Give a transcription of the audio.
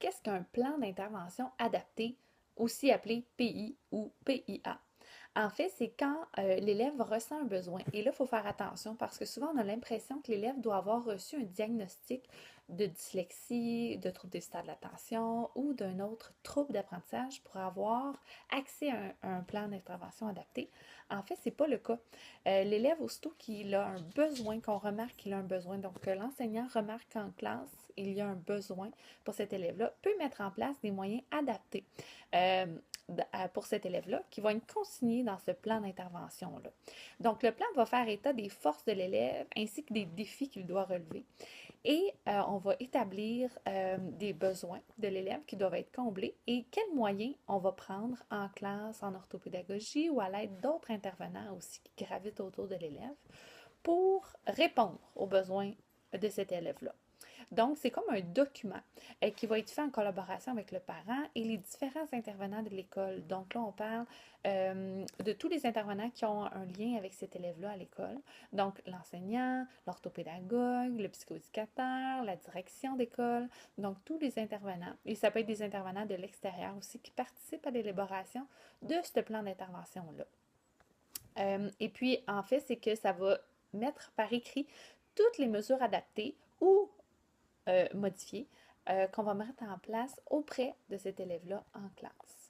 qu'est-ce qu'un plan d'intervention adapté, aussi appelé PI ou PIA? En fait, c'est quand l'élève ressent un besoin. Et là, il faut faire attention parce que souvent, on a l'impression que l'élève doit avoir reçu un diagnostic de dyslexie, de trouble déficit de l'attention ou d'un autre trouble d'apprentissage pour avoir accès à un plan d'intervention adapté. En fait, ce n'est pas le cas. L'élève, aussitôt qu'il a un besoin, qu'on remarque qu'il a un besoin, donc que l'enseignant remarque qu'en classe, il y a un besoin pour cet élève-là, peut mettre en place des moyens adaptés. Euh, pour cet élève-là qui va être consigné dans ce plan d'intervention-là. Donc, le plan va faire état des forces de l'élève ainsi que des défis qu'il doit relever. Et on va établir des besoins de l'élève qui doivent être comblés et quels moyens on va prendre en classe, en orthopédagogie ou à l'aide d'autres intervenants aussi qui gravitent autour de l'élève pour répondre aux besoins de cet élève-là. Donc, c'est comme un document qui va être fait en collaboration avec le parent et les différents intervenants de l'école. Donc là, on parle de tous les intervenants qui ont un lien avec cet élève-là à l'école. Donc, l'enseignant, l'orthopédagogue, le psychoéducateur, la direction d'école, donc tous les intervenants. Et ça peut être des intervenants de l'extérieur aussi qui participent à l'élaboration de ce plan d'intervention-là. Et puis, en fait, c'est que ça va mettre par écrit toutes les mesures adaptées ou modifiées qu'on va mettre en place auprès de cet élève-là en classe.